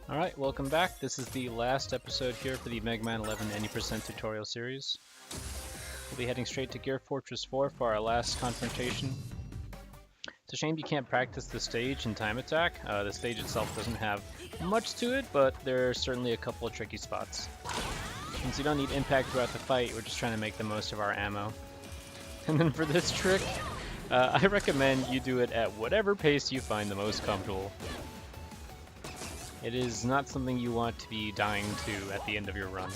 Alright, welcome back. This is the last episode here for the Mega Man 11 Any% tutorial series. We'll be heading straight to Gear Fortress 4 for our last confrontation. It's a shame you can't practice the stage in Time Attack. The stage itself doesn't have much to it, but there are certainly a couple of tricky spots. Since you don't need impact throughout the fight, we're just trying to make the most of our ammo. And then for this trick, I recommend you do it at whatever pace you find the most comfortable. It is not something you want to be dying to at the end of your run.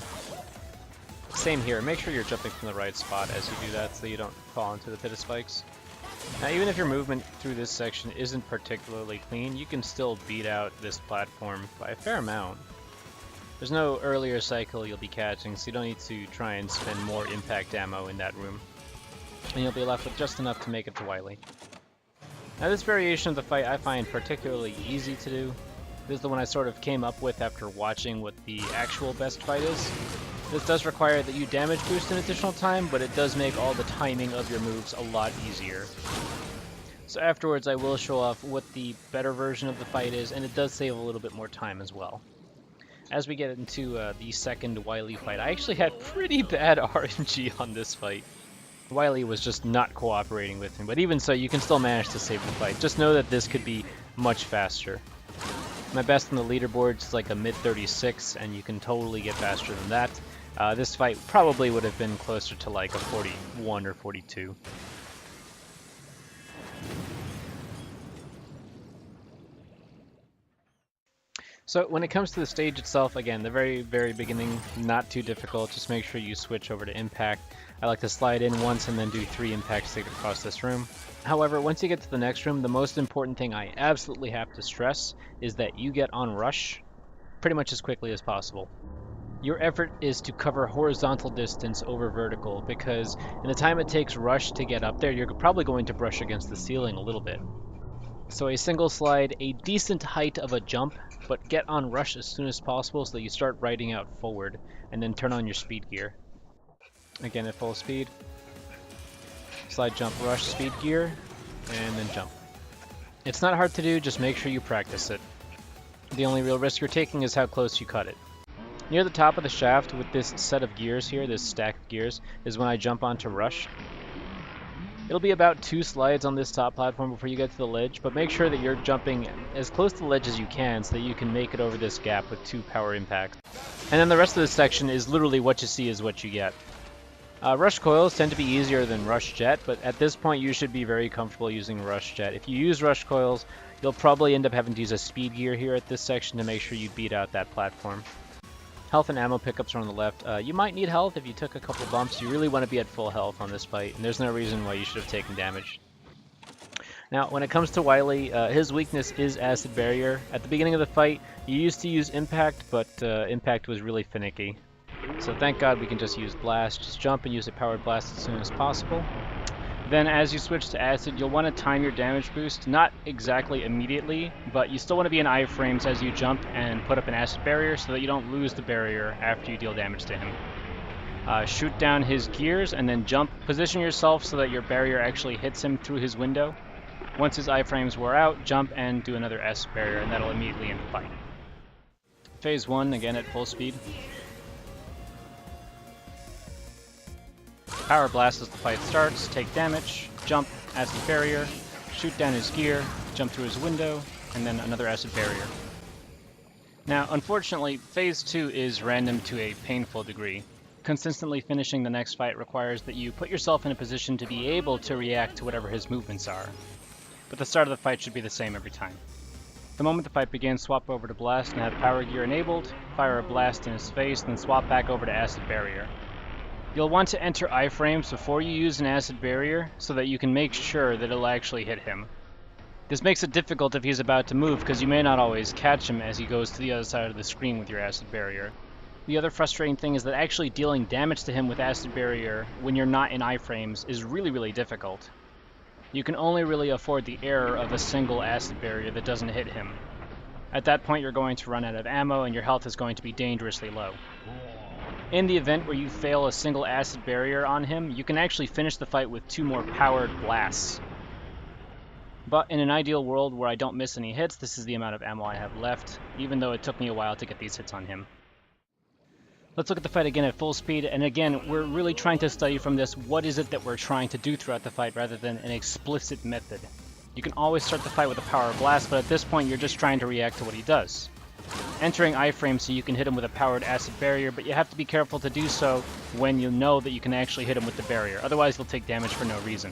Same here, make sure you're jumping from the right spot as you do that so you don't fall into the pit of spikes. Now even if your movement through this section isn't particularly clean, you can still beat out this platform by a fair amount. There's no earlier cycle you'll be catching, so you don't need to try and spend more impact ammo in that room. And you'll be left with just enough to make it to Wily. Now this variation of the fight I find particularly easy to do. This is the one I sort of came up with after watching what the actual best fight is. This does require that you damage boost an additional time, but it does make all the timing of your moves a lot easier. So afterwards I will show off what the better version of the fight is, and it does save a little bit more time as well. As we get into the second Wily fight, I actually had pretty bad RNG on this fight. Wily was just not cooperating with me, but even so you can still manage to save the fight. Just know that this could be much faster. My best on the leaderboard is like a mid-36, and you can totally get faster than that. This fight probably would have been closer to like a 41 or 42. So when it comes to the stage itself, again, the very beginning, not too difficult. Just make sure you switch over to impact. I like to slide in once and then do 3 impacts to get across this room. However, once you get to the next room, the most important thing I absolutely have to stress is that you get on rush pretty much as quickly as possible. Your effort is to cover horizontal distance over vertical, because in the time it takes rush to get up there, you're probably going to brush against the ceiling a little bit. So a single slide, a decent height of a jump, but get on rush as soon as possible so that you start riding out forward, and then turn on your speed gear. Again at full speed. Slide, jump, rush, speed gear, and then jump. It's not hard to do, just make sure you practice it. The only real risk you're taking is how close you cut it. Near the top of the shaft with this set of gears here, this stack of gears, is when I jump onto rush. It'll be about 2 slides on this top platform before you get to the ledge, but make sure that you're jumping as close to the ledge as you can so that you can make it over this gap with 2 power impacts. And then the rest of this section is literally what you see is what you get. Rush coils tend to be easier than rush jet, but at this point you should be very comfortable using rush jet. If you use rush coils, you'll probably end up having to use a speed gear here at this section to make sure you beat out that platform. Health and ammo pickups are on the left. You might need health if you took a couple bumps. You really want to be at full health on this fight, and there's no reason why you should have taken damage. Now, when it comes to Wily, his weakness is acid barrier. At the beginning of the fight, you used to use impact, but impact was really finicky. So thank God we can just use blast. Just jump and use a powered blast as soon as possible. Then as you switch to acid, you'll want to time your damage boost, not exactly immediately, but you still want to be in iframes as you jump and put up an acid barrier so that you don't lose the barrier after you deal damage to him. Shoot down his gears and then jump. Position yourself so that your barrier actually hits him through his window. Once his iframes wear out, jump and do another acid barrier, and that'll immediately end the fight. Phase 1, again at full speed. Power blast as the fight starts, take damage, jump, acid barrier, shoot down his gear, jump through his window, and then another acid barrier. Now, unfortunately, Phase 2 is random to a painful degree. Consistently finishing the next fight requires that you put yourself in a position to be able to react to whatever his movements are. But the start of the fight should be the same every time. The moment the fight begins, swap over to blast and have power gear enabled, fire a blast in his face, then swap back over to acid barrier. You'll want to enter iframes before you use an acid barrier so that you can make sure that it'll actually hit him. This makes it difficult if he's about to move because you may not always catch him as he goes to the other side of the screen with your acid barrier. The other frustrating thing is that actually dealing damage to him with acid barrier when you're not in iframes is really difficult. You can only really afford the error of a single acid barrier that doesn't hit him. At that point you're going to run out of ammo and your health is going to be dangerously low. In the event where you fail a single acid barrier on him, you can actually finish the fight with 2 more powered blasts. But in an ideal world where I don't miss any hits, this is the amount of ammo I have left, even though it took me a while to get these hits on him. Let's look at the fight again at full speed, and again, we're really trying to study from this what is it that we're trying to do throughout the fight rather than an explicit method. You can always start the fight with a power blast, but at this point you're just trying to react to what he does. Entering iframe so you can hit him with a powered acid barrier, but you have to be careful to do so when you know that you can actually hit him with the barrier, otherwise he'll take damage for no reason.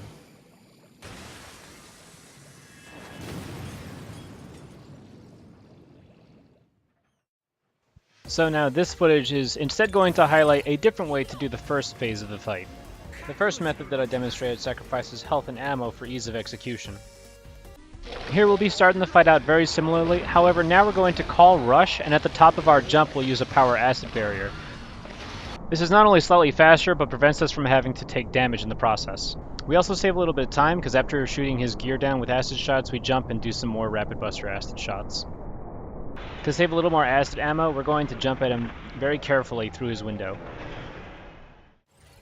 So now this footage is instead going to highlight a different way to do the first phase of the fight. The first method that I demonstrated sacrifices health and ammo for ease of execution. Here we'll be starting the fight out very similarly, however now we're going to call rush, and at the top of our jump we'll use a power acid barrier. This is not only slightly faster, but prevents us from having to take damage in the process. We also save a little bit of time, because after shooting his gear down with acid shots, we jump and do some more rapid buster acid shots. To save a little more acid ammo, we're going to jump at him very carefully through his window.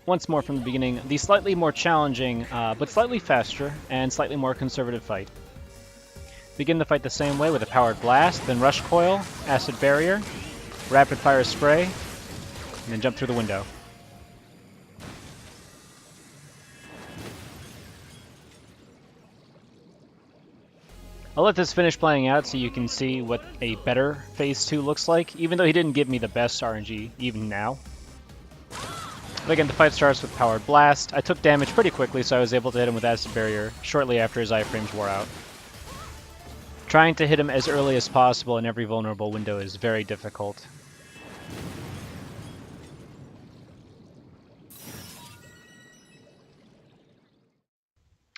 Once more from the beginning, the slightly more challenging, but slightly faster, and slightly more conservative fight. Begin the fight the same way with a powered blast, then rush coil, acid barrier, rapid fire spray, and then jump through the window. I'll let this finish playing out so you can see what a better Phase 2 looks like, even though he didn't give me the best RNG, even now. But again, the fight starts with Powered Blast. I took damage pretty quickly, so I was able to hit him with Acid Barrier shortly after his iframes wore out. Trying to hit him as early as possible in every vulnerable window is very difficult.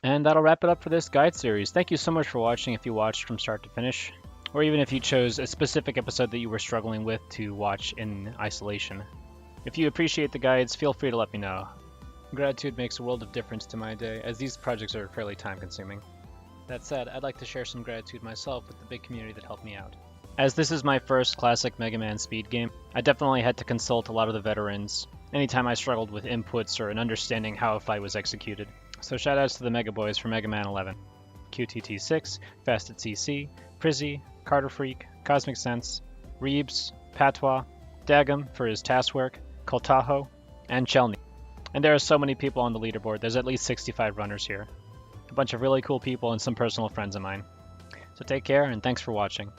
And that'll wrap it up for this guide series. Thank you so much for watching if you watched from start to finish, or even if you chose a specific episode that you were struggling with to watch in isolation. If you appreciate the guides, feel free to let me know. Gratitude makes a world of difference to my day, as these projects are fairly time-consuming. That said, I'd like to share some gratitude myself with the big community that helped me out. As this is my first classic Mega Man speed game, I definitely had to consult a lot of the veterans anytime I struggled with inputs or in understanding how a fight was executed. So shoutouts to the Mega Boys for Mega Man 11, QTT6, Fasted CC, Prizzy, Carter Freak, Cosmic Sense, Reebs, Patois, Dagum for his task work, Koltaho, and Chelny. And there are so many people on the leaderboard, there's at least 65 runners here. A bunch of really cool people and some personal friends of mine. So take care and thanks for watching.